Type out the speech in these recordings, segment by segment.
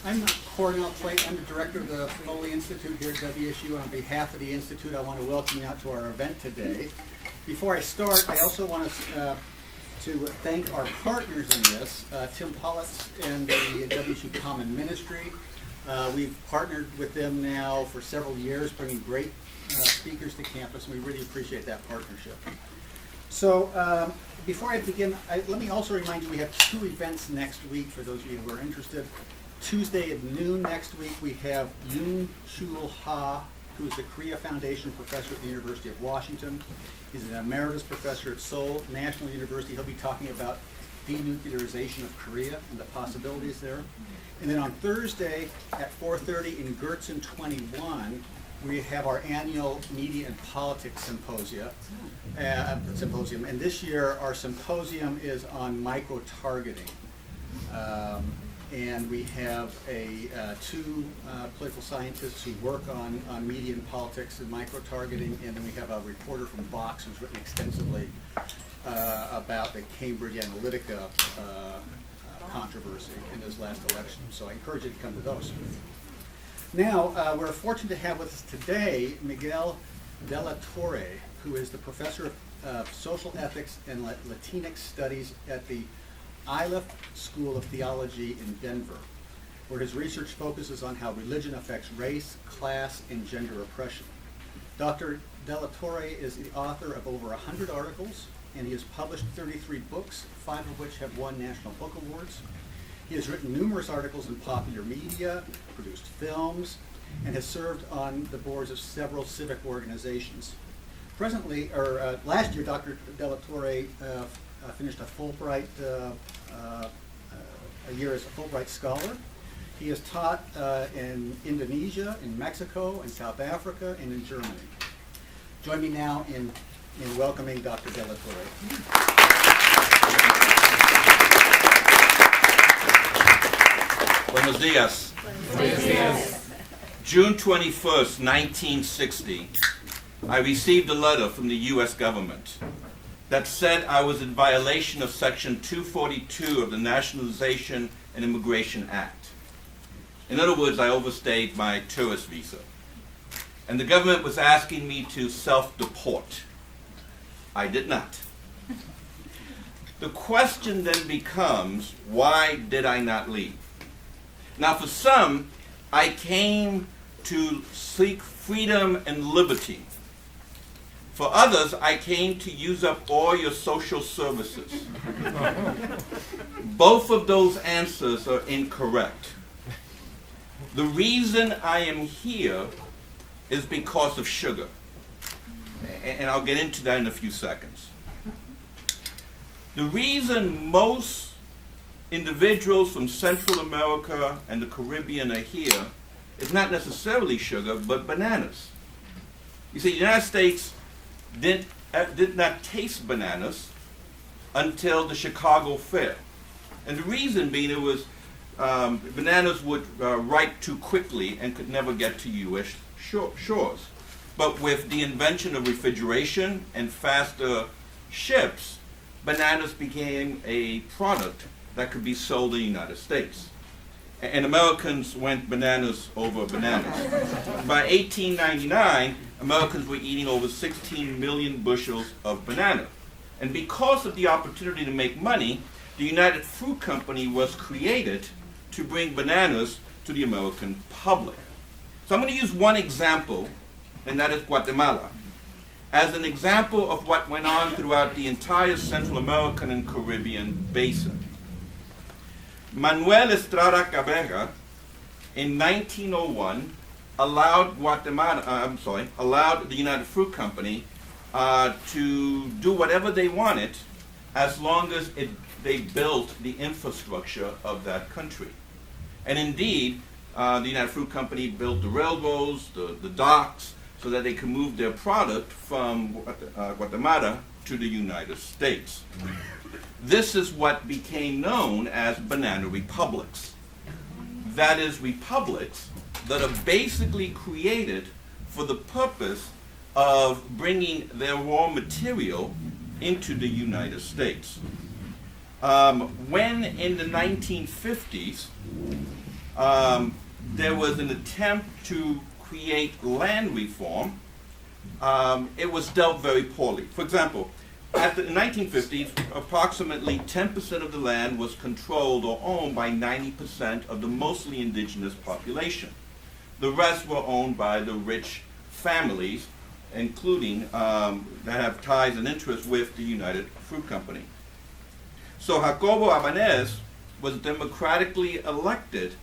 I'm Cornell Clayton. I'm the director of the Foley Institute here at WSU. On behalf of the Institute, I want to welcome you out to our event today. Before I start, I also want to thank our partners in this, Tim Politz and the WSU Common Ministry. We've partnered with them now for several years, bringing great speakers to campus, and we really appreciate that partnership. So before I begin, let me also remind you we have two events next week for those of you who are interested. Tuesday at noon next week, we have Yoon Chul Ha, who is the Korea Foundation professor at the University of Washington. He's an emeritus professor at Seoul National University. He'll be talking about denuclearization of Korea and the possibilities there. And then on Thursday at 4:30 in Gertzen 21, we have our annual Media and Politics Symposium. And this year, our symposium is on micro-targeting. And we have two political scientists who work on media and politics and micro-targeting, and then we have a reporter from Vox who's written extensively about the Cambridge Analytica controversy in this last election. So I encourage you to come to those. Now, we're fortunate to have with us today Miguel De La Torre, who is the professor of social ethics and Latinx studies at the Iliff School of Theology in Denver, where his research focuses on how religion affects race, class, and gender oppression. Dr. De La Torre is the author of over 100 articles, and he has published 33 books, 5 of which have won National Book Awards. He has written numerous articles in popular media, produced films, and has served on the boards of several civic organizations. Last year, Dr. De La Torre finished a Fulbright, a year as a Fulbright scholar. He has taught in Indonesia, in Mexico, in South Africa, and in Germany. Join me now in welcoming Dr. De La Torre. Buenos dias. Buenos dias. June 21st, 1960, I received a letter from the U.S. government that said I was in violation of Section 242 of the Nationalization and Immigration Act. In other words, I overstayed my tourist visa. And the government was asking me to self-deport. I did not. The question then becomes, why did I not leave? Now, for some, I came to seek freedom and liberty. For others, I came to use up all your social services. Both of those answers are incorrect. The reason I am here is because of sugar. And I'll get into that in a few seconds. The reason most individuals from Central America and the Caribbean are here is not necessarily sugar, but bananas. You see, the United States did not taste bananas until the Chicago Fair. And the reason being it was bananas would ripe too quickly and could never get to U.S. shores. But with the invention of refrigeration and faster ships, bananas became a product that could be sold in the United States. And Americans went bananas over bananas. By 1899, Americans were eating over 16 million bushels of banana. And because of the opportunity to make money, the United Fruit Company was created to bring bananas to the American public. So I'm going to use one example, and that is Guatemala, as an example of what went on throughout the entire Central American and Caribbean basin. Manuel Estrada Cabrera, in 1901, allowed the United Fruit Company to do whatever they wanted as long as they built the infrastructure of that country. And indeed, the United Fruit Company built the railroads, the docks, so that they could move their product from Guatemala to the United States. This is what became known as banana republics. That is, republics that are basically created for the purpose of bringing their raw material into the United States. When in the 1950s, there was an attempt to create land reform. It was dealt very poorly. For example, in the 1950s, approximately 10% of the land was controlled or owned by 90% of the mostly indigenous population. The rest were owned by the rich families, including that have ties and interests with the United Fruit Company. So Jacobo Arbenez was democratically elected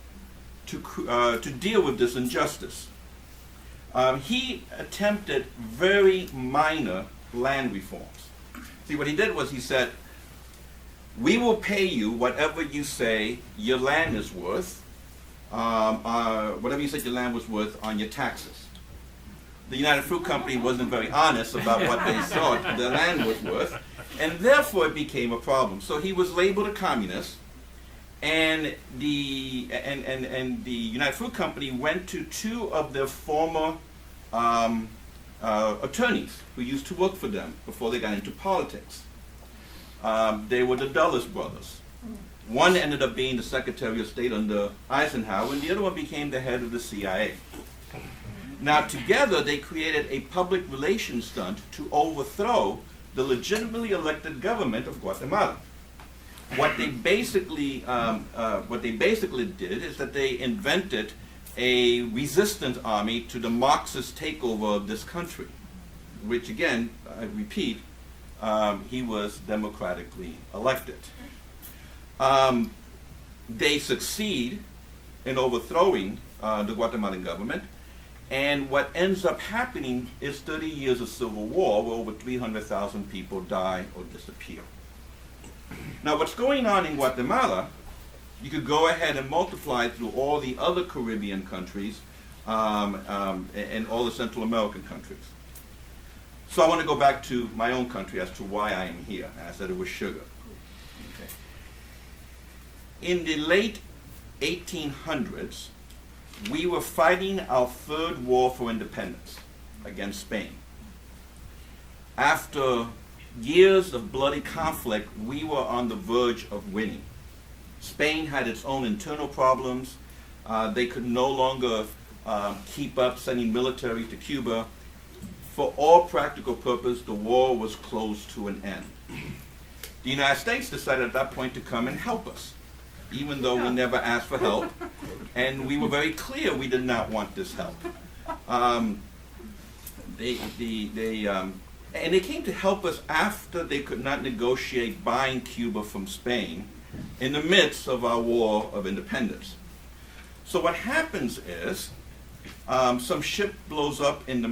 to deal with this injustice. He attempted very minor land reforms. See, what he did was he said, we will pay you whatever you say your land is worth, whatever you said your land was worth on your taxes. The United Fruit Company wasn't very honest about what they thought the land was worth, and therefore it became a problem. So he was labeled a communist, and the United Fruit Company went to two of their former attorneys who used to work for them before they got into politics. They were the Dulles brothers. One ended up being the Secretary of State under Eisenhower, and the other one became the head of the CIA. Now, together, they created a public relations stunt to overthrow the legitimately elected government of Guatemala. What they basically did is that they invented a resistance army to the Marxist takeover of this country, which, again, I repeat, he was democratically elected. They succeed in overthrowing the Guatemalan government. And what ends up happening is 30 years of civil war where over 300,000 people die or disappear. Now, what's going on in Guatemala, you could go ahead and multiply through all the other Caribbean countries and all the Central American countries. So I want to go back to my own country as to why I am here. I said it was sugar. Okay. In the late 1800s, we were fighting our third war for independence against Spain. After years of bloody conflict, we were on the verge of winning. Spain had its own internal problems. They could no longer keep up sending military to Cuba. For all practical purposes, the war was close to an end. The United States decided at that point to come and help us, even though we never asked for help, and we were very clear we did not want this help. And they came to help us after they could not negotiate buying Cuba from Spain in the midst of our war of independence. So what happens is, some ship blows up in the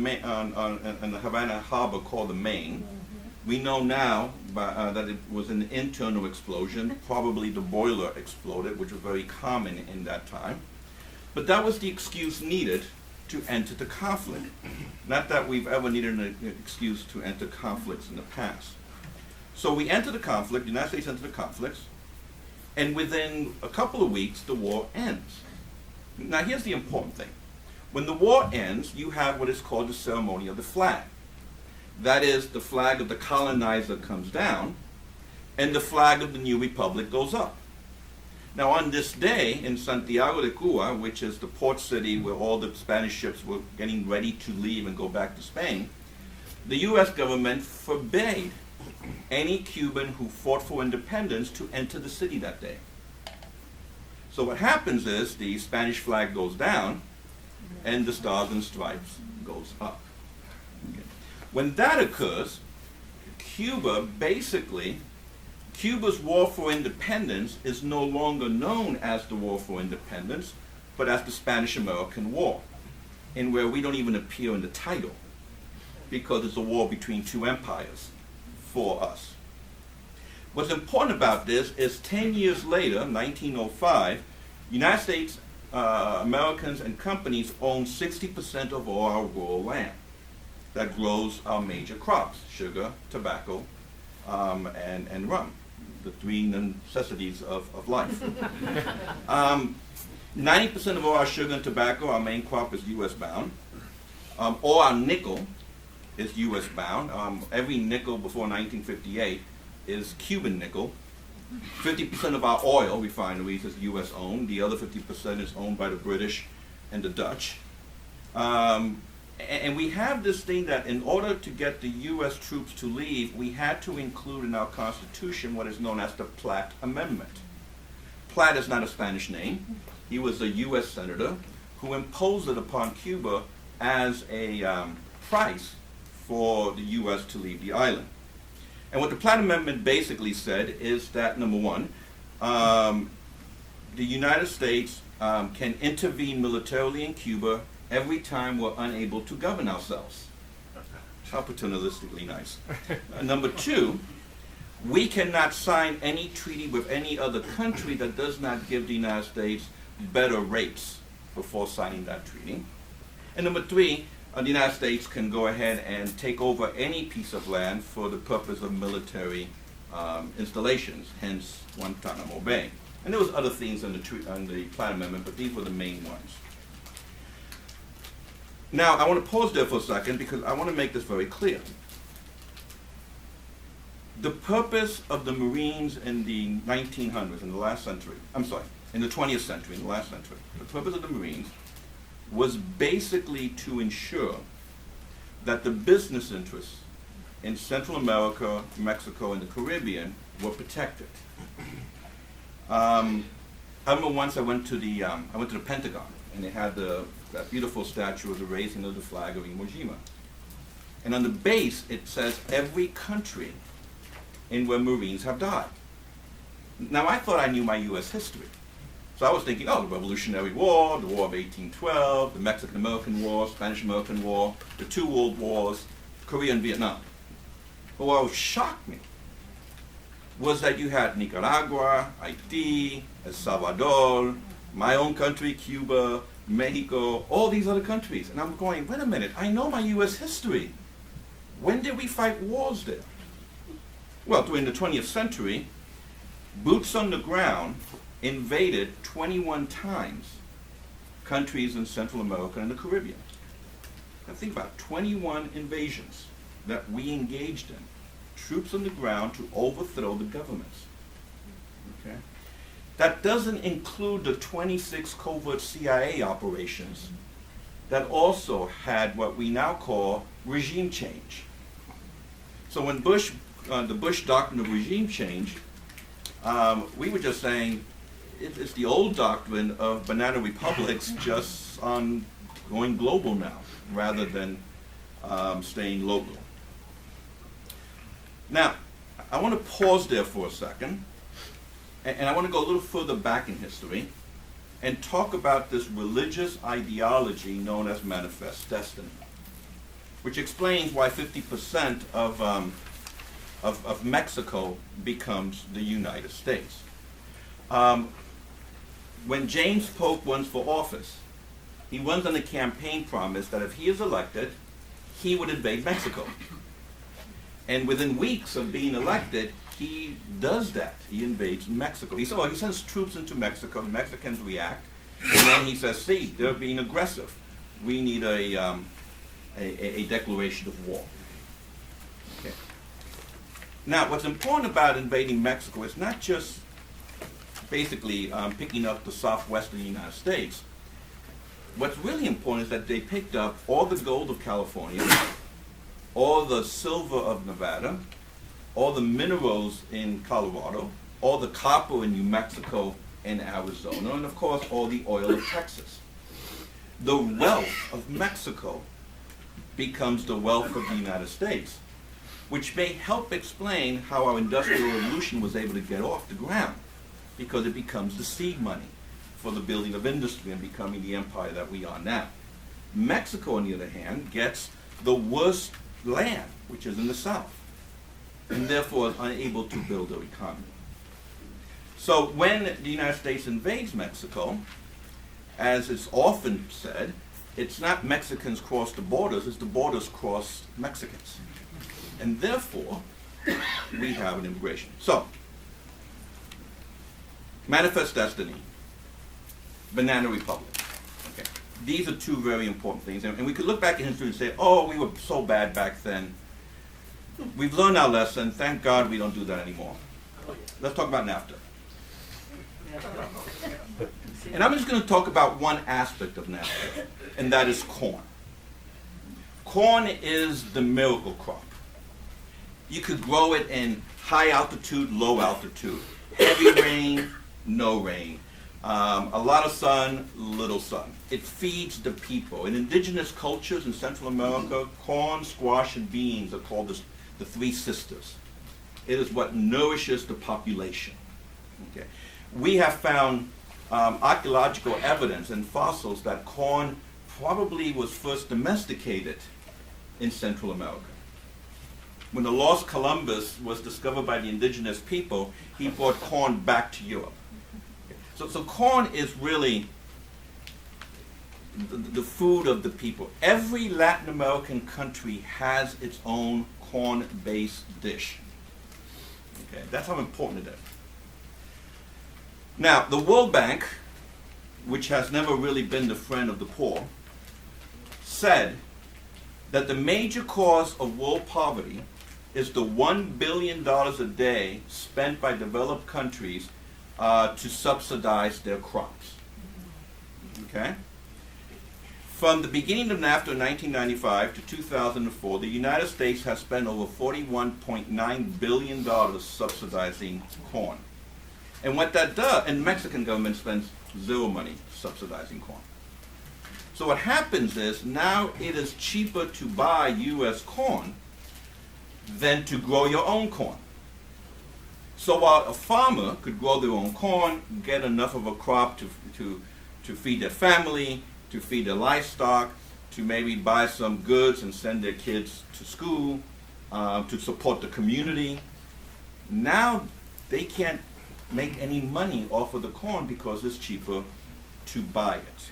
Havana harbor called the Maine. We know now that it was an internal explosion. Probably the boiler exploded, which was very common in that time. But that was the excuse needed to enter the conflict. Not that we've ever needed an excuse to enter conflicts in the past. So we enter the conflict, the United States entered the conflicts, and within a couple of weeks, the war ends. Now here's the important thing. When the war ends, you have what is called the ceremony of the flag. That is, the flag of the colonizer comes down, and the flag of the new republic goes up. Now on this day in Santiago de Cuba, which is the port city where all the Spanish ships were getting ready to leave and go back to Spain, the U.S. government forbade any Cuban who fought for independence to enter the city that day. So what happens is the Spanish flag goes down, and the Stars and Stripes goes up. Okay. When that occurs, Cuba's war for independence is no longer known as the War for Independence, but as the Spanish-American War, in where we don't even appear in the title, because it's a war between two empires for us. What's important about this is 10 years later, 1905, United States Americans and companies own 60% of all our rural land that grows our major crops: sugar, tobacco, and rum, the three necessities of life. 90% of all our sugar and tobacco, our main crop, is U.S. bound. All our nickel is U.S. bound. Every nickel before 1958 is Cuban nickel. 50% of our oil refineries is U.S. owned. The other 50% is owned by the British and the Dutch. And we have this thing that in order to get the U.S. troops to leave, we had to include in our Constitution what is known as the Platt Amendment. Platt is not a Spanish name. He was a U.S. senator who imposed it upon Cuba as a price for the U.S. to leave the island. And what the Platt Amendment basically said is that, number one, the United States can intervene militarily in Cuba every time we're unable to govern ourselves. How paternalistically nice. Number two, we cannot sign any treaty with any other country that does not give the United States better rates before signing that treaty. And number three, the United States can go ahead and take over any piece of land for the purpose of military installations, hence Guantanamo Bay. And there was other things on the Platt Amendment, but these were the main ones. Now, I want to pause there for a second because I want to make this very clear. The purpose of the Marines in the 1900s, in the last century, in the 20th century, in the last century, the purpose of the Marines was basically to ensure that the business interests in Central America, Mexico, and the Caribbean were protected. I remember once I went to the Pentagon, and they had that beautiful statue of the raising of the flag of Iwo Jima. And on the base, it says every country in where Marines have died. Now, I thought I knew my U.S. history. So I was thinking, oh, the Revolutionary War, the War of 1812, the Mexican-American War, Spanish-American War, the two World Wars, Korea and Vietnam. But what shocked me was that you had Nicaragua, Haiti, El Salvador, my own country, Cuba, Mexico, all these other countries. And I'm going, wait a minute, I know my U.S. history. When did we fight wars there? Well, during the 20th century, boots on the ground invaded 21 times countries in Central America and the Caribbean. Now think about it, 21 invasions that we engaged in. Troops on the ground to overthrow the governments. Okay? That doesn't include the 26 covert CIA operations that also had what we now call regime change. So when the Bush doctrine of regime change, we were just saying it's the old doctrine of banana republics just on going global now rather than staying local. Now, I want to pause there for a second, and I want to go a little further back in history and talk about this religious ideology known as manifest destiny, which explains why 50% of Mexico becomes the United States. When James Polk runs for office, he runs on a campaign promise that if he is elected, he would invade Mexico. And within weeks of being elected, he does that. He invades Mexico. He sends troops into Mexico. The Mexicans react. And then he says, see, they're being aggressive. We need a declaration of war. Okay. Now, what's important about invading Mexico is not just basically picking up the southwestern United States. What's really important is that they picked up all the gold of California, all the silver of Nevada, all the minerals in Colorado, all the copper in New Mexico and Arizona, and of course all the oil of Texas. The wealth of Mexico becomes the wealth of the United States, which may help explain how our Industrial Revolution was able to get off the ground, because it becomes the seed money for the building of industry and becoming the empire that we are now. Mexico, on the other hand, gets the worst land, which is in the south, and therefore is unable to build their economy. So when the United States invades Mexico, as is often said, it's not Mexicans cross the borders, it's the borders cross Mexicans. And therefore, we have an immigration. So, manifest destiny, banana republic. Okay. These are two very important things. And we could look back in history and say, oh, we were so bad back then. We've learned our lesson. Thank God we don't do that anymore. Let's talk about NAFTA. And I'm just going to talk about one aspect of NAFTA, and that is corn. Corn is the miracle crop. You could grow it in high altitude, low altitude, heavy rain, no rain, a lot of sun, little sun. It feeds the people. In indigenous cultures in Central America, corn, squash, and beans are called the three sisters. It is what nourishes the population. Okay. We have found archaeological evidence and fossils that corn probably was first domesticated in Central America. When the lost Columbus was discovered by the indigenous people, he brought corn back to Europe. So corn is really the food of the people. Every Latin American country has its own corn-based dish. Okay, that's how important it is. Now, the World Bank, which has never really been the friend of the poor, said that the major cause of world poverty is the $1 billion a day spent by developed countries to subsidize their crops. Okay? From the beginning of NAFTA in 1995 to 2004, the United States has spent over $41.9 billion subsidizing corn. And what that does, and the Mexican government spends zero money subsidizing corn. So what happens is now it is cheaper to buy U.S. corn than to grow your own corn. So while a farmer could grow their own corn, get enough of a crop to feed their family, to feed their livestock, to maybe buy some goods and send their kids to school, to support the community, now they can't make any money off of the corn because it's cheaper to buy it.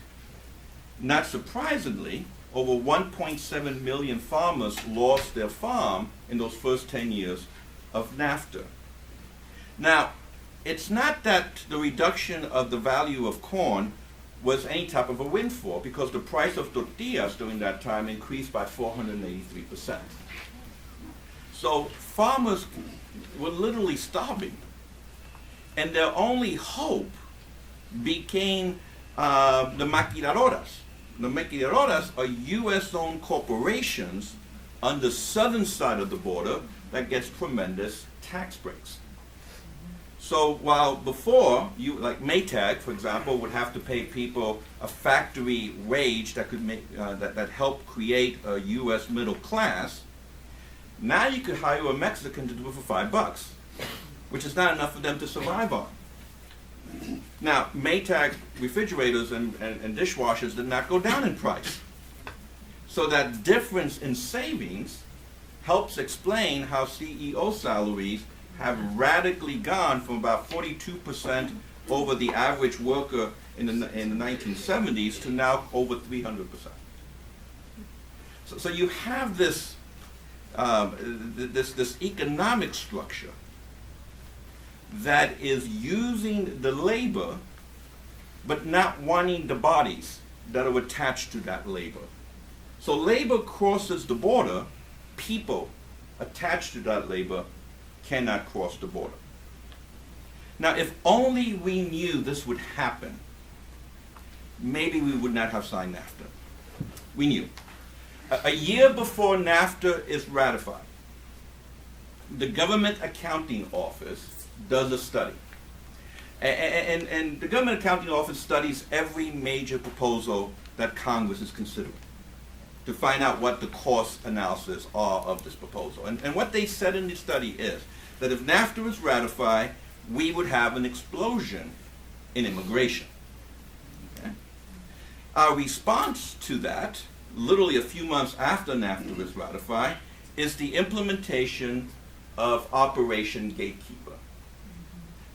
Not surprisingly, over 1.7 million farmers lost their farm in those first 10 years of NAFTA. Now, it's not that the reduction of the value of corn was any type of a windfall, because the price of tortillas during that time increased by 483%. So farmers were literally starving. And their only hope became the Maquiladoras. The Maquiladoras are U.S.-owned corporations on the southern side of the border that gets tremendous tax breaks. So while before, like Maytag, for example, would have to pay people a factory wage that could make that helped create a U.S. middle class, now you could hire a Mexican to do it for $5. Which is not enough for them to survive on. Now, Maytag refrigerators and dishwashers did not go down in price. So that difference in savings helps explain how CEO salaries have radically gone from about 42% over the average worker in the 1970s to now over 300%. So you have this economic structure that is using the labor but not wanting the bodies that are attached to that labor. So labor crosses the border, people attached to that labor cannot cross the border. Now, if only we knew this would happen, maybe we would not have signed NAFTA. We knew. A year before NAFTA is ratified, the Government Accounting Office does a study. And the Government Accounting Office studies every major proposal that Congress is considering to find out what the cost analysis are of this proposal. And what they said in the study is that if NAFTA is ratified, we would have an explosion in immigration. Okay? Our response to that, literally a few months after NAFTA is ratified, is the implementation of Operation Gatekeeper.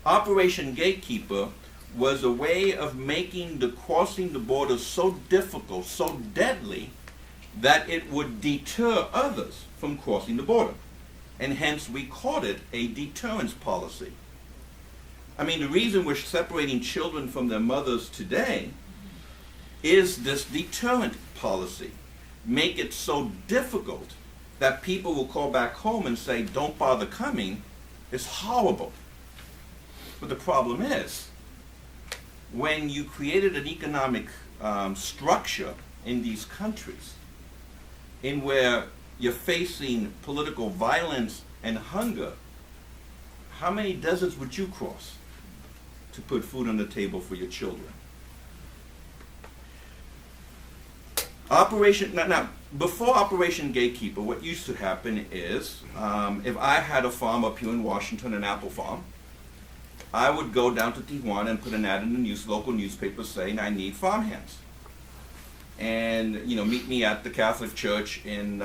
Operation Gatekeeper was a way of making the crossing the border so difficult, so deadly, that it would deter others from crossing the border. And hence we called it a deterrence policy. I mean, the reason we're separating children from their mothers today is this deterrent policy. Make it so difficult that people will call back home and say, don't bother coming, it's horrible. But the problem is, when you created an economic structure in these countries, in where you're facing political violence and hunger, how many deserts would you cross to put food on the table for your children? Now, before Operation Gatekeeper, what used to happen is, if I had a farm up here in Washington, an apple farm, I would go down to Tijuana and put an ad in the local newspaper saying I need farmhands. And meet me at the Catholic Church in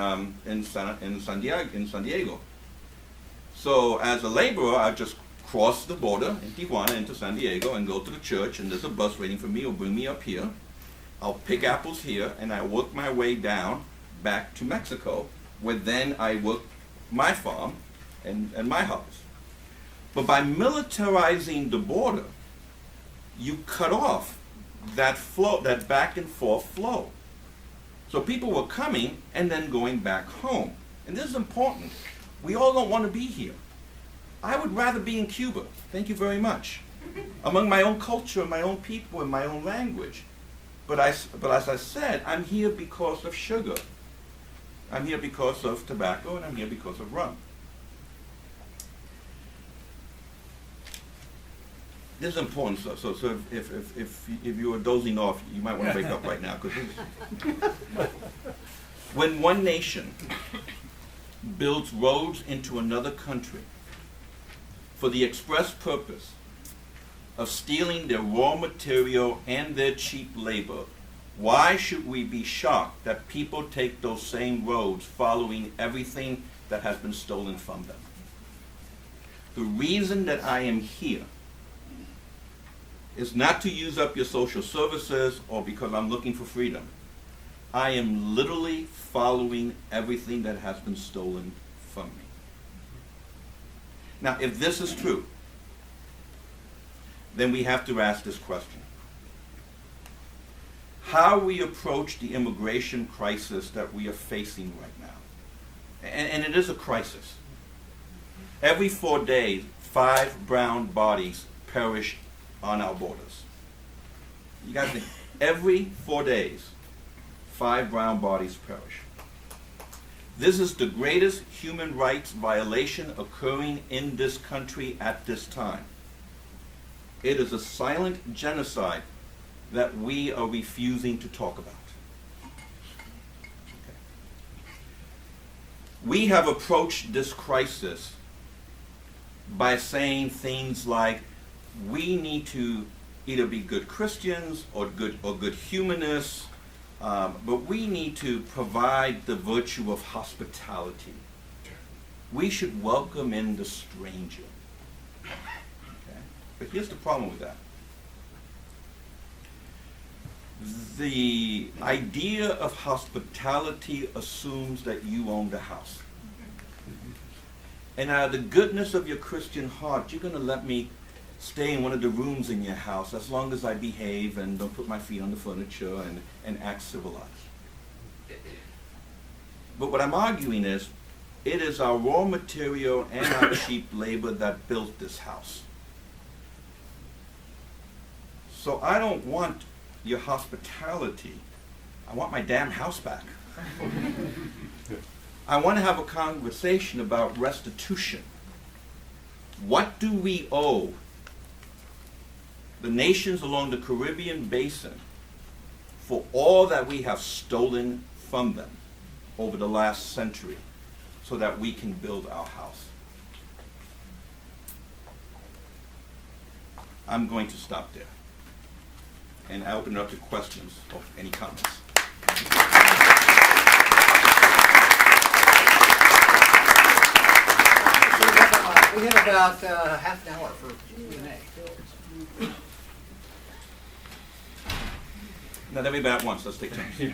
San Diego. So as a laborer, I just cross the border in Tijuana into San Diego and go to the church, and there's a bus waiting for me. It'll bring me up here. I'll pick apples here, and I work my way down back to Mexico, where then I work my farm and my harvest. But by militarizing the border, you cut off that flow, that back and forth flow. So people were coming and then going back home. And this is important. We all don't want to be here. I would rather be in Cuba, thank you very much, among my own culture, my own people, and my own language. But as I said, I'm here because of sugar. I'm here because of tobacco, and I'm here because of rum. This is important stuff. So if you were dozing off, you might want to wake up right now. When one nation builds roads into another country for the express purpose of stealing their raw material and their cheap labor, why should we be shocked that people take those same roads following everything that has been stolen from them? The reason that I am here is not to use up your social services or because I'm looking for freedom. I am literally following everything that has been stolen from me. Now, if this is true, then we have to ask this question. How we approach the immigration crisis that we are facing right now. And it is a crisis. Every 4 days, 5 brown bodies perish on our borders. You guys think, every 4 days, 5 brown bodies perish. This is the greatest human rights violation occurring in this country at this time. It is a silent genocide that we are refusing to talk about. Okay. We have approached this crisis by saying things like, we need to either be good Christians or good humanists, but we need to provide the virtue of hospitality. We should welcome in the stranger. Okay? But here's the problem with that. The idea of hospitality assumes that you own the house. And out of the goodness of your Christian heart, you're going to let me stay in one of the rooms in your house as long as I behave and don't put my feet on the furniture and act civilized. But what I'm arguing is, it is our raw material and our cheap labor that built this house. So I don't want your hospitality. I want my damn house back. I want to have a conversation about restitution. What do we owe the nations along the Caribbean basin for all that we have stolen from them over the last century so that we can build our house? I'm going to stop there. And I open it up to questions or any comments. We have about half an hour for Q&A. Not everybody at once. Let's take turns.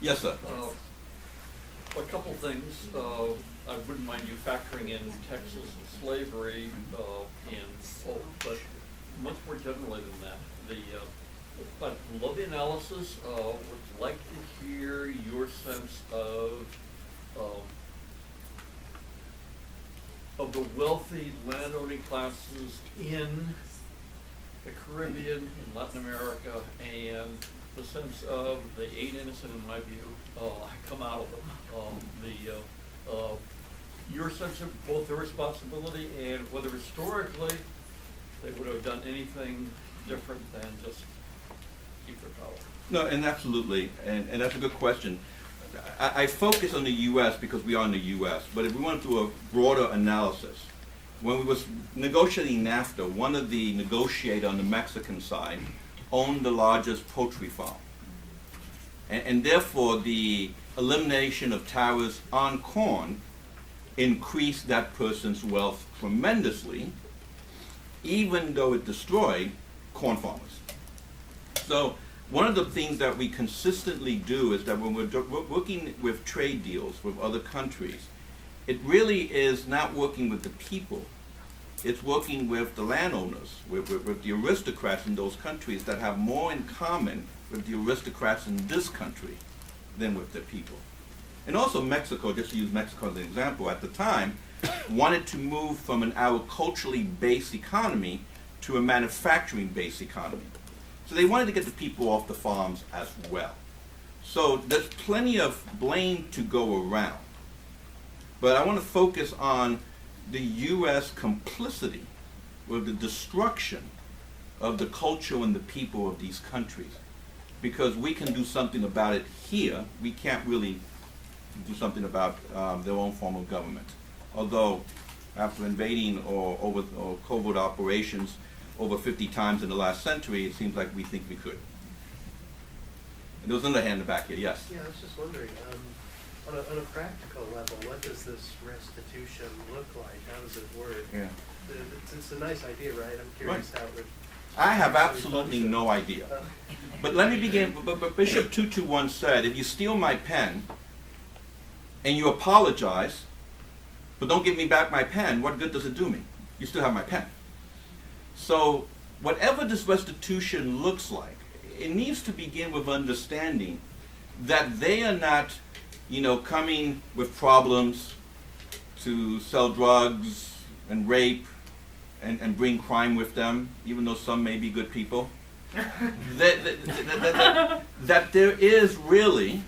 Yes, sir. A couple things. I wouldn't mind you factoring in Texas slavery, but much more generally than that. I'd love the analysis. Would like to hear your sense of of the wealthy landowning classes in the Caribbean, in Latin America, and the sense of they ain't innocent in my view, come out of them. Your sense of both their responsibility and whether historically they would have done anything different than just keep their power. No, and absolutely, and that's a good question. I focus on the U.S. because we are in the U.S., but if we want to do a broader analysis, when we was negotiating NAFTA, one of the negotiators on the Mexican side owned the largest poultry farm. And therefore, the elimination of tariffs on corn increased that person's wealth tremendously, even though it destroyed corn farmers. So one of the things that we consistently do is that when we're working with trade deals with other countries, it really is not working with the people. It's working with the landowners, with the aristocrats in those countries that have more in common with the aristocrats in this country than with the people. And also Mexico, just to use Mexico as an example, at the time, wanted to move from an agriculturally based economy to a manufacturing based economy. So they wanted to get the people off the farms as well. So there's plenty of blame to go around. But I want to focus on the U.S. complicity with the destruction of the culture and the people of these countries. Because we can do something about it here, we can't really do something about their own form of government. Although, after invading or covert operations over 50 times in the last century, it seems like we think we could. And there was another hand in the back here, yes? Yeah, I was just wondering, on a practical level, what does this restitution look like? How does it work? Yeah. It's a nice idea, right? I'm curious how it would. I have absolutely no idea. Uh, But let me begin, but Bishop 221 said, if you steal my pen and you apologize, but don't give me back my pen, what good does it do me? You still have my pen. So whatever this restitution looks like, it needs to begin with understanding that they are not, coming with problems to sell drugs and rape and bring crime with them, even though some may be good people. that there is really,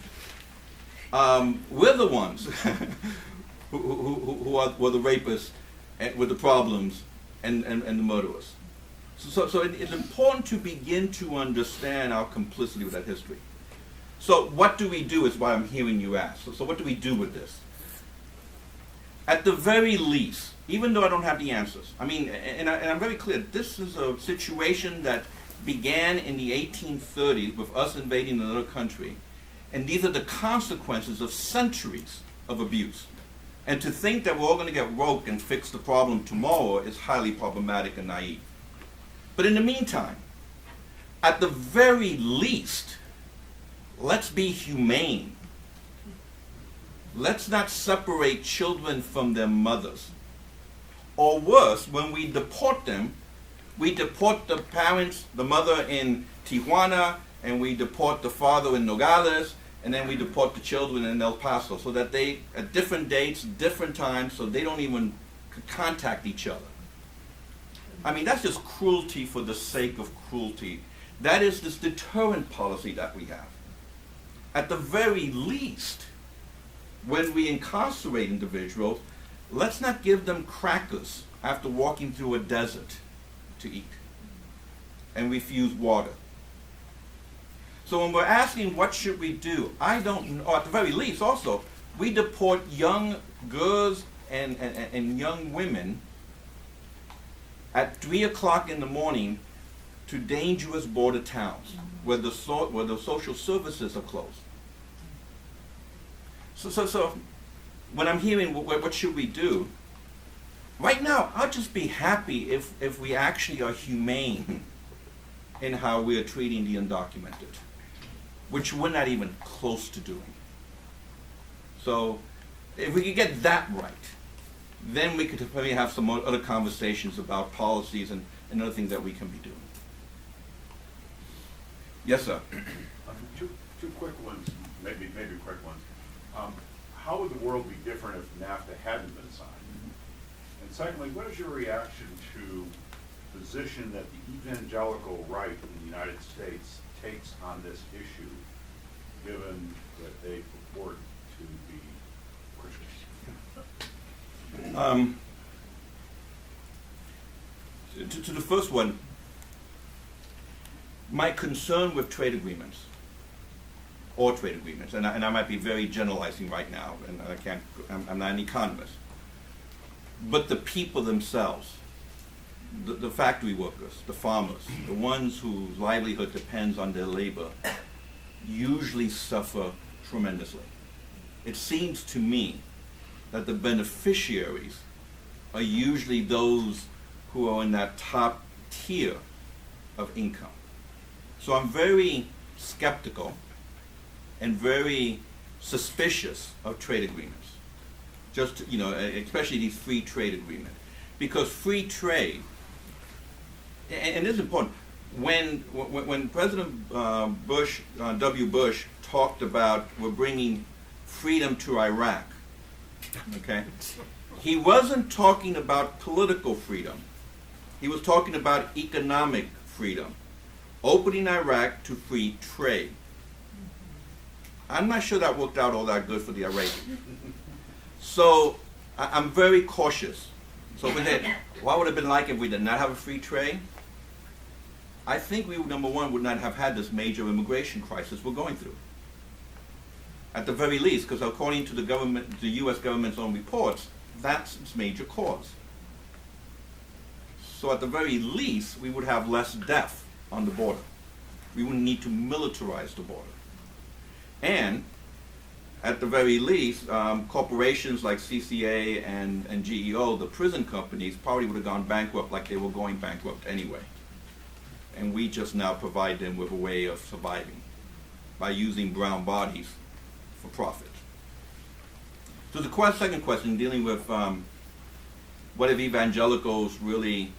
we're the ones who are the rapists and with the problems and the murderers. So it's important to begin to understand our complicity with that history. So what do we do is what I'm hearing you ask. So what do we do with this? At the very least, even though I don't have the answers, and I'm very clear, this is a situation that began in the 1830s with us invading another country, and these are the consequences of centuries of abuse. And to think that we're all going to get woke and fix the problem tomorrow is highly problematic and naive. But in the meantime, at the very least, let's be humane. Let's not separate children from their mothers. Or worse, when we deport them, we deport the parents, the mother in Tijuana, and we deport the father in Nogales, and then we deport the children in El Paso, so that they, at different dates, different times, so they don't even contact each other. That's just cruelty for the sake of cruelty. That is this deterrent policy that we have. At the very least, when we incarcerate individuals, let's not give them crackers after walking through a desert to eat and refuse water. So when we're asking what should we do, I don't know, or at the very least also, we deport young girls and young women at 3 o'clock in the morning to dangerous border towns where the social services are closed. So when I'm hearing what should we do, right now I'll just be happy if we actually are humane in how we are treating the undocumented, which we're not even close to doing. So if we could get that right, then we could probably have some other conversations about policies and other things that we can be doing. Yes, sir. Two quick ones, maybe quick ones. How would the world be different if NAFTA hadn't been signed? And secondly, what is your reaction to the position that the evangelical right in the United States takes on this issue, given that they purport to be Christians? To the first one, my concern with trade agreements, or trade agreements, and I might be very generalizing right now, and I'm not an economist, but the people themselves, the factory workers, the farmers, the ones whose livelihood depends on their labor, usually suffer tremendously. It seems to me that the beneficiaries are usually those who are in that top tier of income. So I'm very skeptical and very suspicious of trade agreements. Just, especially these free trade agreements. Because free trade, and this is important, when President W. Bush talked about we're bringing freedom to Iraq, okay, he wasn't talking about political freedom. He was talking about economic freedom, opening Iraq to free trade. I'm not sure that worked out all that good for the Iraqis. So I'm very cautious. So what would it have been like if we did not have a free trade? I think we, number one, would not have had this major immigration crisis we're going through. At the very least, because according to the U.S. government's own reports, that's its major cause. So at the very least, we would have less death on the border. We wouldn't need to militarize the border. And at the very least, corporations like CCA and GEO, the prison companies, probably would have gone bankrupt like they were going bankrupt anyway. And we just now provide them with a way of surviving by using brown bodies for profit. So the second question, dealing with what if evangelicals really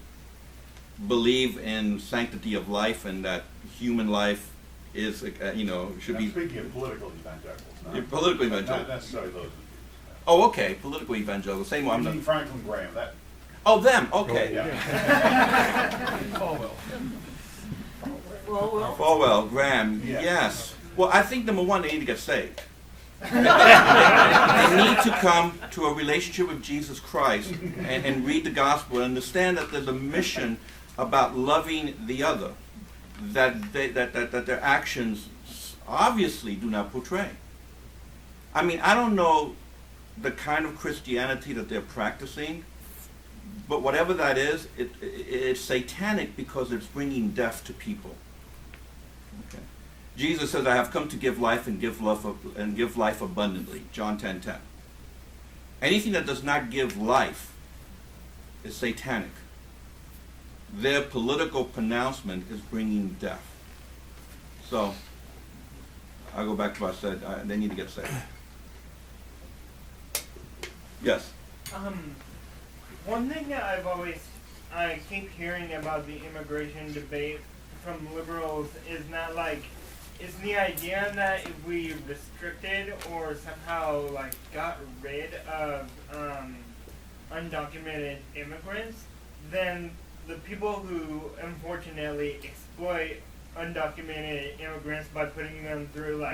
believe in sanctity of life and that human life is, should I'm be... speaking of political evangelicals, Political not evangelicals. necessarily those. Oh, okay, political evangelicals. Same one. I mean Franklin Graham, that. Oh, them. Okay. Yeah. Falwell, Graham. Yeah. Yes. Well, I think number one, they need to get saved. They need to come to a relationship with Jesus Christ and read the gospel and understand that there's a mission about loving the other that their actions obviously do not portray. I mean, I don't know the kind of Christianity that they're practicing, but whatever that is, it's satanic because it's bringing death to people. Okay. Jesus says, I have come to give life and give life abundantly. John 10:10. Anything that does not give life is satanic. Their political pronouncement is bringing death. So, I'll go back to what I said. They need to get saved. Yes? One thing that I keep hearing about the immigration debate from liberals is not is the idea that if we restricted or somehow got rid of undocumented immigrants, then the people who unfortunately exploit undocumented immigrants by putting them through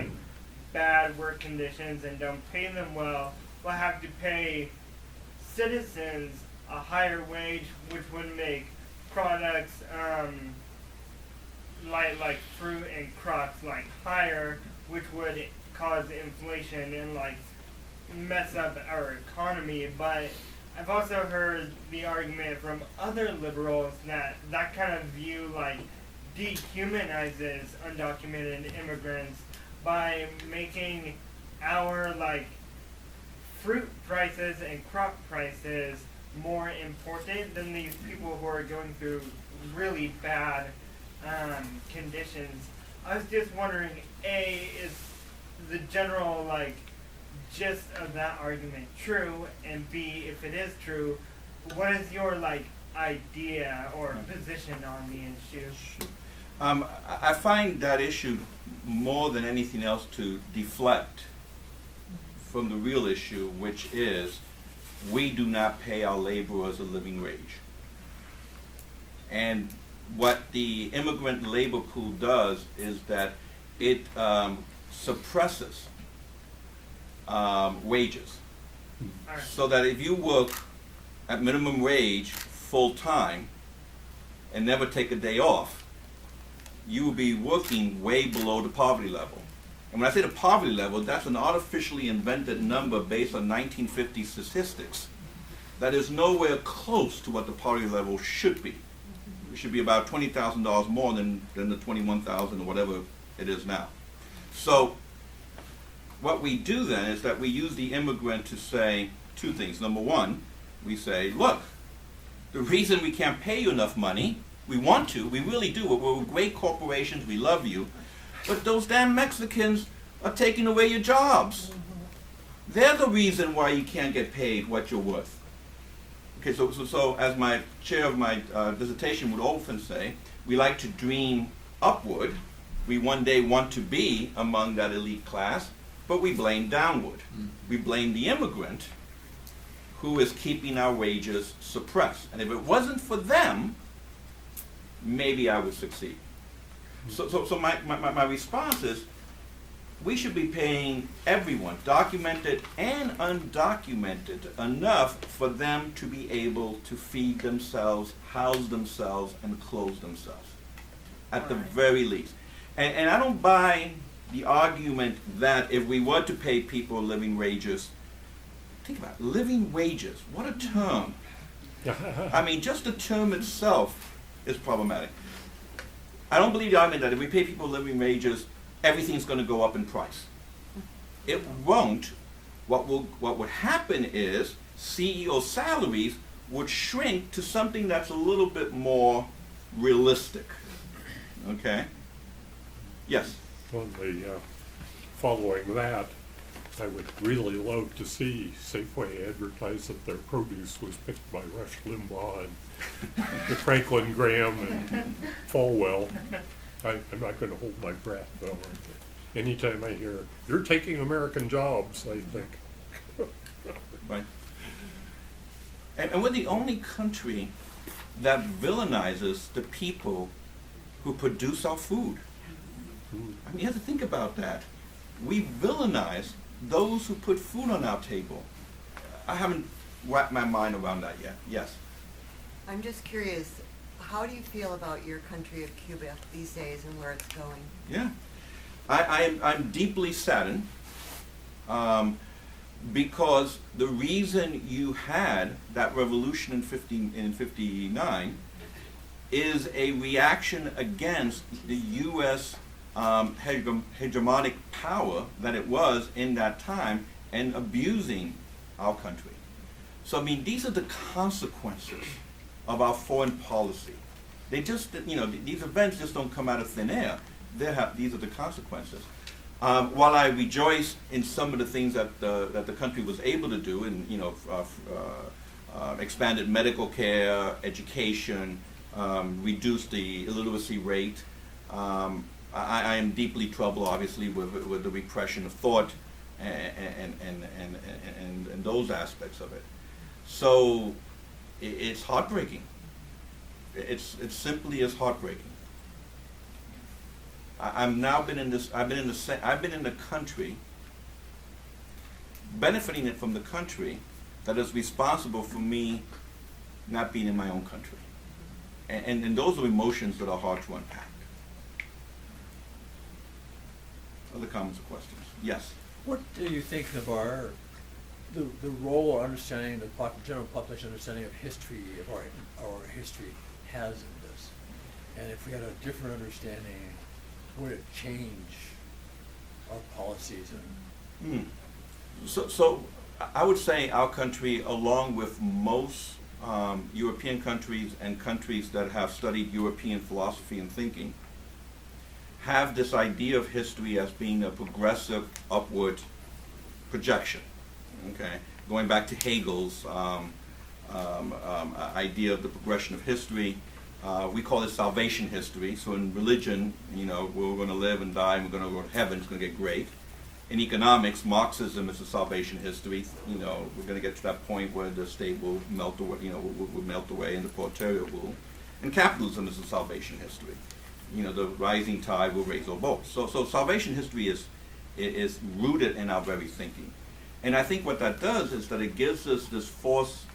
bad work conditions and don't pay them well will have to pay citizens a higher wage, which would make products like fruit and crops higher, which would cause inflation and mess up our economy. But I've also heard the argument from other liberals that kind of view dehumanizes undocumented immigrants by making our fruit prices and crop prices more important than these people who are going through really bad conditions. I was just wondering, A, is the general gist of that argument true, and B, if it is true, what is your idea or position on the issue? I find that issue more than anything else to deflect from the real issue, which is we do not pay our laborers a living wage. And what the immigrant labor pool does is that it suppresses wages. Alright. So that if you work at minimum wage full-time and never take a day off, you will be working way below the poverty level. And when I say the poverty level, that's an artificially invented number based on 1950 statistics that is nowhere close to what the poverty level should be. It should be about $20,000 more than the 21,000 or whatever it is now. So what we do then is that we use the immigrant to say two things. Number one, we say, look, the reason we can't pay you enough money, we want to, we really do, we're great corporations, we love you, but those damn Mexicans are taking away your jobs. They're the reason why you can't get paid what you're worth. Okay, so as my chair of my dissertation would often say, we like to dream upward. We one day want to be among that elite class, but we blame downward. We blame the immigrant who is keeping our wages suppressed. And if it wasn't for them, maybe I would succeed. So my response is, we should be paying everyone, documented and undocumented, enough for them to be able to feed themselves, house themselves, and clothe themselves, at the very least. And I don't buy the argument that if we were to pay people living wages, think about it, living wages, what a term. I mean, just the term itself is problematic. I don't believe the argument that if we pay people living wages, everything's going to go up in price. It won't. What would happen is CEO salaries would shrink to something that's a little bit more realistic. Okay? Yes? On the following that, I would really love to see Safeway advertise that their produce was picked by Rush Limbaugh and Franklin Graham and Falwell. I'm not going to hold my breath, though. Anytime I hear, you're taking American jobs, I think. Right. And we're the only country that villainizes the people who produce our food. I mean, you have to think about that. We villainize those who put food on our table. I haven't wrapped my mind around that yet. Yes? I'm just curious, how do you feel about your country of Cuba these days and where it's going? Yeah. I'm deeply saddened because the reason you had that revolution in 59 is a reaction against the U.S. Hegemonic power that it was in that time and abusing our country. So, I mean, these are the consequences of our foreign policy. They just, these events just don't come out of thin air. These are the consequences. While I rejoice in some of the things that the country was able to do, in expanded medical care, education, reduced the illiteracy rate, I am deeply troubled, obviously, with the repression of thought and those aspects of it. So it's heartbreaking. It simply is heartbreaking. I've been in the country, benefiting from the country that is responsible for me not being in my own country. And those are emotions that are hard to unpack. Other comments or questions? Yes. What do you think of the role or understanding, the general population understanding of history, of our history has in this? And if we had a different understanding, would it change our policies? So I would say our country, along with most European countries and countries that have studied European philosophy and thinking, have this idea of history as being a progressive upward projection. Okay, going back to Hegel's idea of the progression of history, we call it salvation history. So in religion, we're going to live and die, and we're going to go to heaven. It's going to get great. in economics, Marxism is a salvation history. You know, we're going to get to that point where the state will melt away, will melt away and the proletariat rule. And capitalism is a salvation history. You know, the rising tide will raise all boats. So salvation history is rooted in our very thinking. And I think what that does is that it gives us this false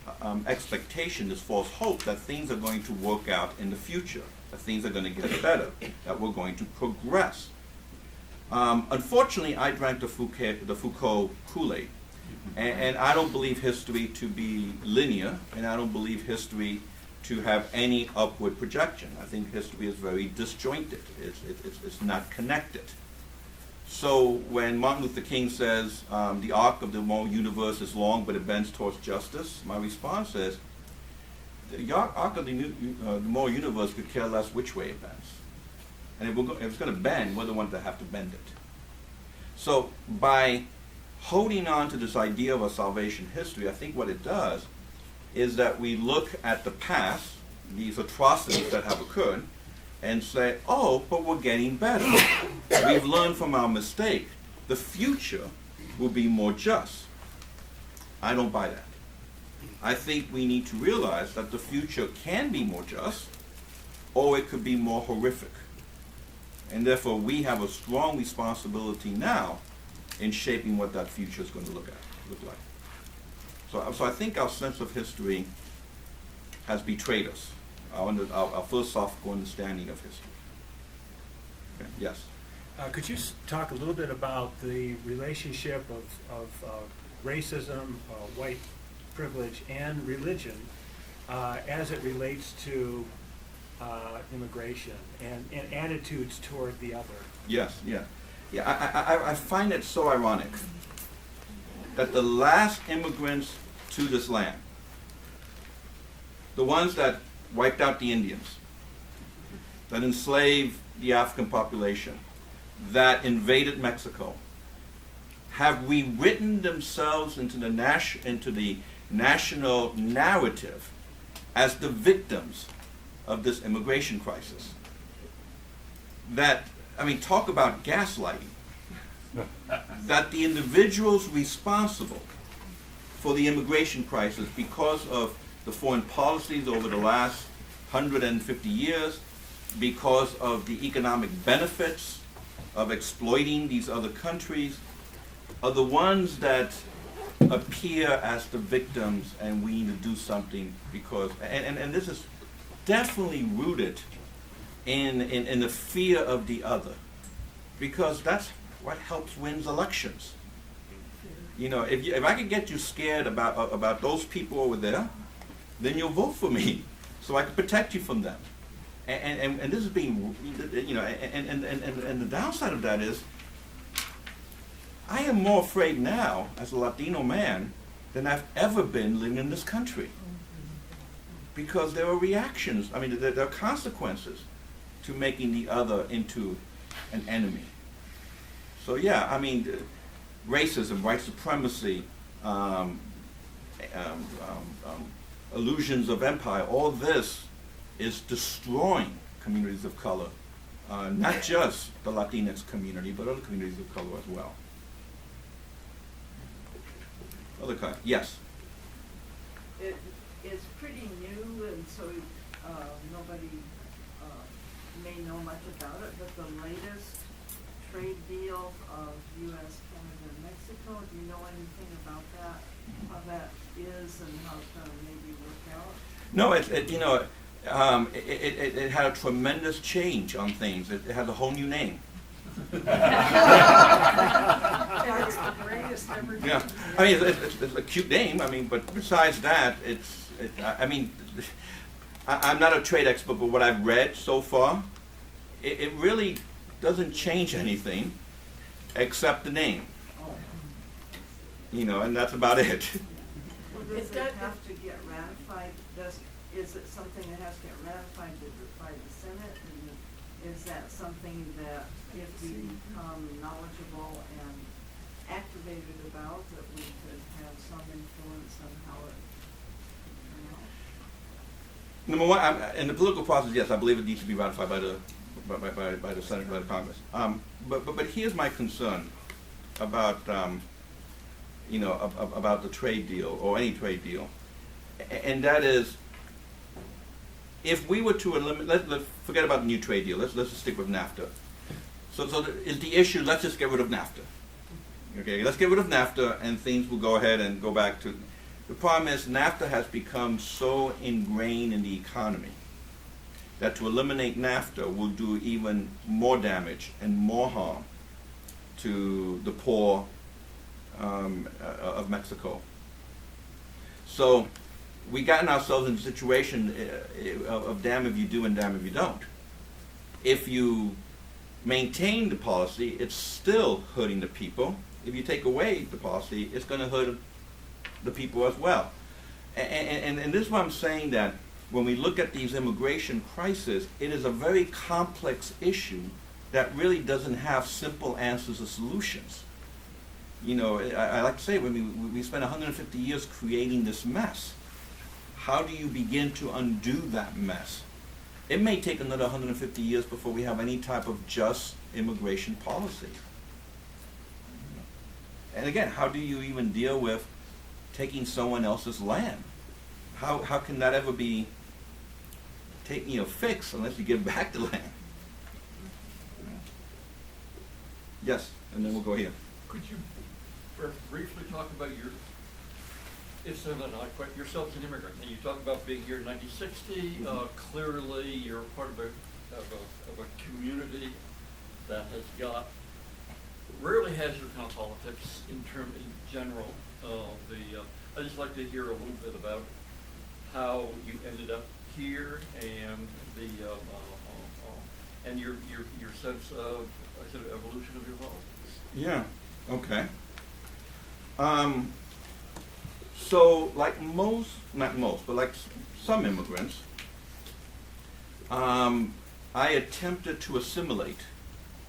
expectation, this false hope that things are going to work out in the future, that things are going to get better, that we're going to progress. Unfortunately, I drank the Foucault Kool-Aid, and I don't believe history to be linear, and I don't believe history to have any upward projection. I think history is very disjointed. It's not connected. So when Martin Luther King says the arc of the moral universe is long, but it bends towards justice, my response is the arc of the moral universe could care less which way it bends. And if it's going to bend, we're the ones that have to bend it. So by holding on to this idea of a salvation history, I think what it does is that we look at the past, these atrocities that have occurred, and say, oh, but we're getting better. We've learned from our mistake. The future will be more just. I don't buy that. I think we need to realize that the future can be more just, or it could be more horrific. And therefore, we have a strong responsibility now in shaping what that future is going to look like. So I think our sense of history has betrayed us, our philosophical understanding of history. Okay. Yes? Could you talk a little bit about the relationship of racism, white privilege, and religion as it relates to immigration and attitudes toward the other? Yes, yeah. I find it so ironic that the last immigrants to this land, the ones that wiped out the Indians, that enslaved the African population, that invaded Mexico, have rewritten themselves into the national narrative as the victims of this immigration crisis. That, I mean, talk about gaslighting. That the individuals responsible for the immigration crisis, because of the foreign policies over the last 150 years, because of the economic benefits of exploiting these other countries, are the ones that appear as the victims, and we need to do something because, and this is definitely rooted in the fear of the other, because that's what helps wins elections. You know, if I can get you scared about those people over there, then you'll vote for me, so I can protect you from them. And this is being, you know, and the downside of that is, I am more afraid now as a Latino man than I've ever been living in this country, because there are reactions. I mean, there are consequences to making the other into an enemy. So yeah, I mean, racism, white supremacy, illusions of empire, all this is destroying communities of color, not just the Latinx community, but other communities of color as well. Other kind, yes. It's pretty new, and so nobody may know much about it, but the latest trade deal of U.S., Canada, and Mexico, do you know anything about that? How that is and how it's going to maybe work out? No, it had a tremendous change on things. It had a whole new name. It's the greatest ever. Yeah, I mean, it's a cute name. I mean, but besides that, I'm not a trade expert, but what I've read so far, it really doesn't change anything except the name. You know, and that's about it. Well, does it have to get ratified? Is it something that has to get ratified by the Senate? And is that something that if we become knowledgeable and activated about, that we could have some influence on how it, you know? Number one, in the political process, yes, I believe it needs to be ratified by the Senate, by the Congress. But here's my concern. about the trade deal or any trade deal, and that is, if we were to eliminate, let's forget about the new trade deal. Let's just stick with NAFTA. So is the issue? Let's just get rid of NAFTA. Okay, let's get rid of NAFTA, and things will go ahead and go back to. The problem is NAFTA has become so ingrained in the economy that to eliminate NAFTA will do even more damage and more harm to the poor of Mexico. So we've gotten ourselves in a situation of damn if you do and damn if you don't. If you maintain the policy, it's still hurting the people. If you take away the policy, it's going to hurt the people as well. And this is why I'm saying that when we look at these immigration crises, it is a very complex issue that really doesn't have simple answers or solutions. You know, I like to say, when we spent 150 years creating this mess, how do you begin to undo that mess? It may take another 150 years before we have any type of just immigration policy. And again, how do you even deal with taking someone else's land? How can that ever be fixed unless you give back the land? Yes, and then we'll go here. Could you briefly talk about yourself as an immigrant, and you talk about being here in 1960. Clearly, you're part of a community that rarely has your kind of politics in general. I'd just like to hear a little bit about how you ended up here and and your sense of evolution of your politics. Yeah. Okay. So, like not most, but like some immigrants, I attempted to assimilate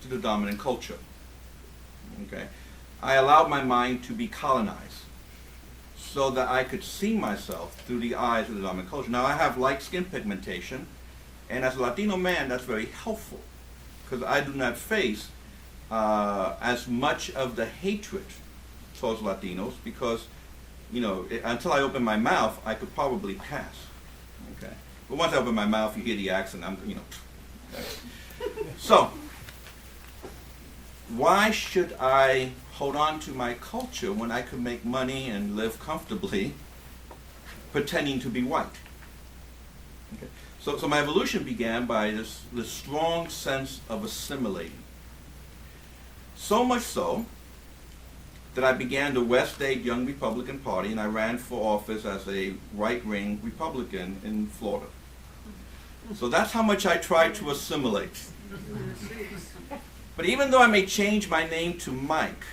to the dominant culture. Okay. I allowed my mind to be colonized so that I could see myself through the eyes of the dominant culture. Now, I have light skin pigmentation, and as a Latino man, that's very helpful because I do not face as much of the hatred towards Latinos because, until I open my mouth, I could probably pass. Okay, but once I open my mouth, you hear the accent. So, why should I hold on to my culture when I could make money and live comfortably, pretending to be white? Okay, so my evolution began by this strong sense of assimilating. So much so that I began the West State Young Republican Party, and I ran for office as a right-wing Republican in Florida. So that's how much I tried to assimilate. But even though I may change my name to Mike,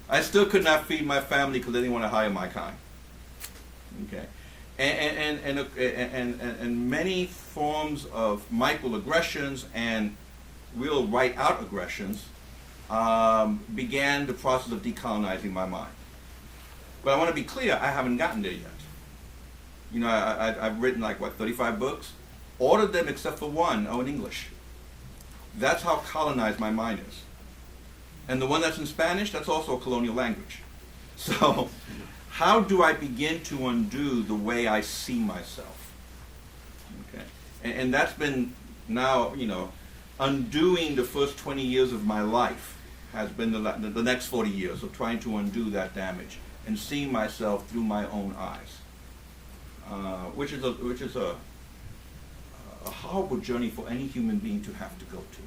I still could not feed my family because they didn't want to hire my kind. Okay, and many forms of microaggressions and real right-out aggressions began the process of decolonizing my mind. But I want to be clear, I haven't gotten there yet. I've written 35 books. All of them except for one are in English. That's how colonized my mind is. And the one that's in Spanish, that's also a colonial language. So how do I begin to undo the way I see myself? Okay, and that's been now, undoing the first 20 years of my life has been the next 40 years of trying to undo that damage and seeing myself through my own eyes, which is a horrible journey for any human being to have to go through.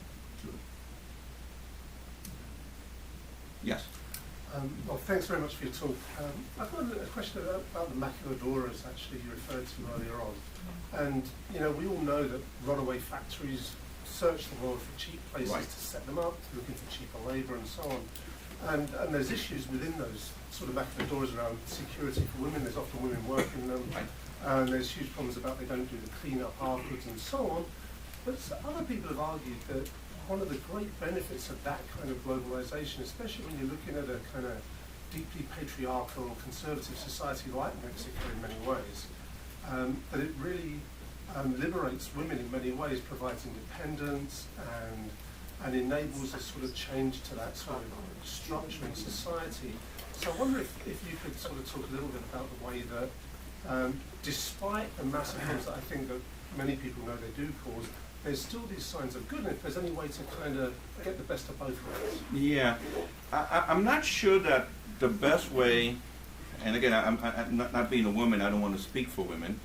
Yes. Well, thanks very much for your talk. I've got a question about the Maquiladoras, actually, you referred to earlier on. And, we all know that runaway factories search the world for cheap places Right. to set them up, looking for cheaper labour and so on. And there's issues within those sort of Maquiladoras around security for women. There's often women working them. Right. And there's huge problems about they don't do the clean-up afterwards and so on. But other people have argued that one of the great benefits of that kind of globalization, especially when you're looking at a kind of deeply patriarchal, conservative society like Mexico in many ways, that it really liberates women in many ways, provides independence and and enables a sort of change to that sort of structure in society. So I wonder if you could sort of talk a little bit about the way that, despite the massacres that I think that many people know they do cause, there's still these signs of good, and if there's any way to kind of get the best of both worlds. Yeah, I'm not sure that the best way, and again, I'm not being a woman, I don't want to speak for women,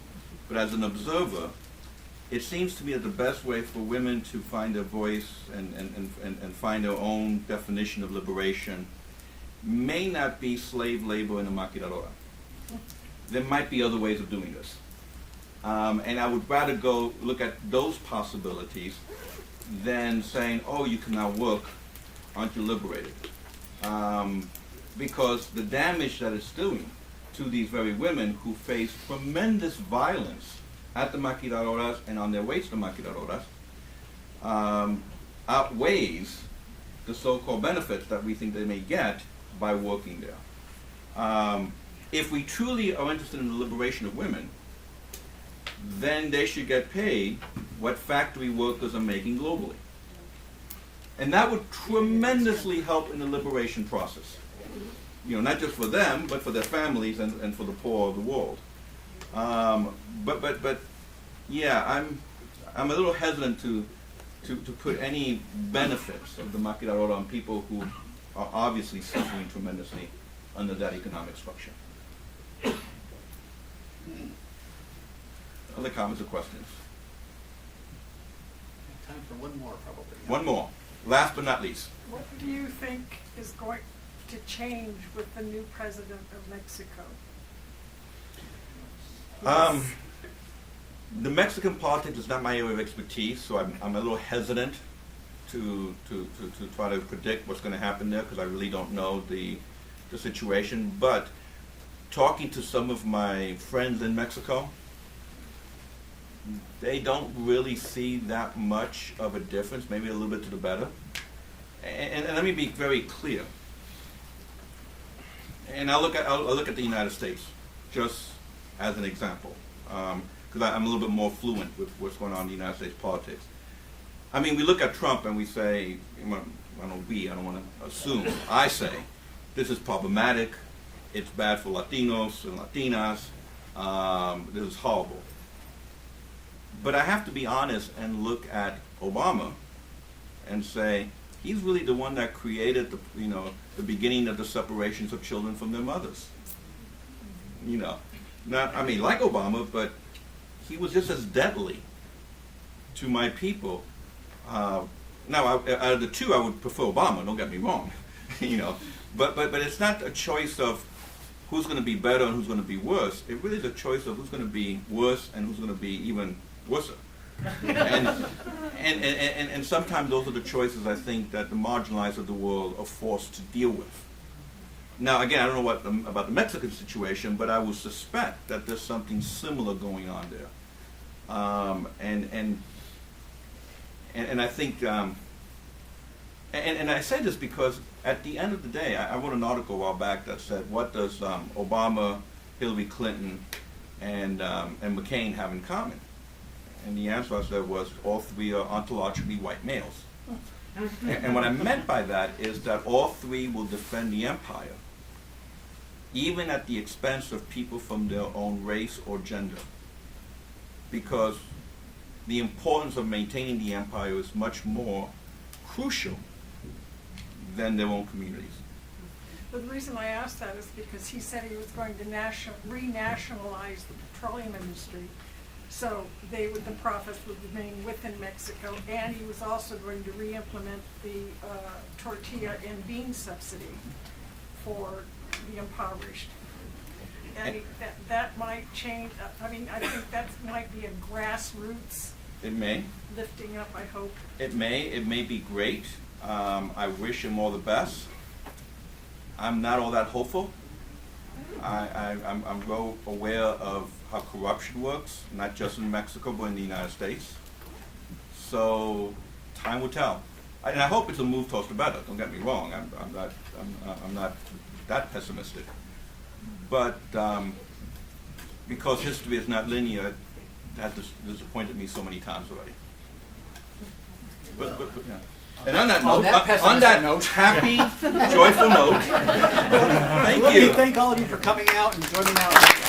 but as an observer, it seems to me that the best way for women to find their voice and find their own definition of liberation may not be slave labor in a maquiladora. There might be other ways of doing this. And I would rather go look at those possibilities than saying, oh, you can now work, aren't you liberated? Because the damage that it's doing to these very women who face tremendous violence at the maquiladoras and on their ways to maquiladoras outweighs the so-called benefits that we think they may get by working there. If we truly are interested in the liberation of women, then they should get paid what factory workers are making globally. And that would tremendously help in the liberation process. You know, not just for them, but for their families and for the poor of the world. But yeah, I'm a little hesitant to put any benefits of the maquiladora on people who are obviously suffering tremendously under that economic structure. Other comments or questions? Time for one more, probably. One more. Last but not least. What do you think is going to change with the new president of Mexico? The Mexican politics is not my area of expertise, so I'm a little hesitant to try to predict what's going to happen there because I really don't know the situation. But talking to some of my friends in Mexico, they don't really see that much of a difference, maybe a little bit to the better. And let me be very clear. And I'll look at the United States just as an example, because I'm a little bit more fluent with what's going on in the United States politics. I mean, we look at Trump and we say, I don't want to assume, I say, this is problematic, it's bad for Latinos and Latinas, this is horrible. But I have to be honest and look at Obama and say, he's really the one that created the beginning of the separations of children from their mothers. You know, not, I mean, like Obama, but he was just as deadly to my people. Now, out of the two, I would prefer Obama, don't get me wrong, you know. But it's not a choice of who's going to be better and who's going to be worse. It really is a choice of who's going to be worse and who's going to be even worse. And sometimes those are the choices I think that the marginalized of the world are forced to deal with. Now, again, I don't know about the Mexican situation, but I would suspect that there's something similar going on there. And I think, and I say this because at the end of the day, I wrote an article a while back that said, what does Obama, Hillary Clinton, and McCain have in common? And the answer I said was, all three are ontologically white males. And what I meant by that is that all three will defend the empire, even at the expense of people from their own race or gender. Because the importance of maintaining the empire is much more crucial than their own communities. But the reason I asked that is because he said he was going to renationalize the petroleum industry, so the profits would remain within Mexico, and he was also going to re-implement the tortilla and bean subsidy for the impoverished. And that might change. I mean, I think that might be a grassroots. It may. Lifting up, I hope. It may be great. I wish him all the best. I'm not all that hopeful. I'm well aware of how corruption works, not just in Mexico, but in the United States. So time will tell. And I hope it's a move towards the better. Don't get me wrong. I'm not that pessimistic. But because history is not linear, it has disappointed me so many times already. But yeah. And on that On note, that on pessimistic that note. happy, joyful note, thank Let me you. thank all of you for coming out and joining out.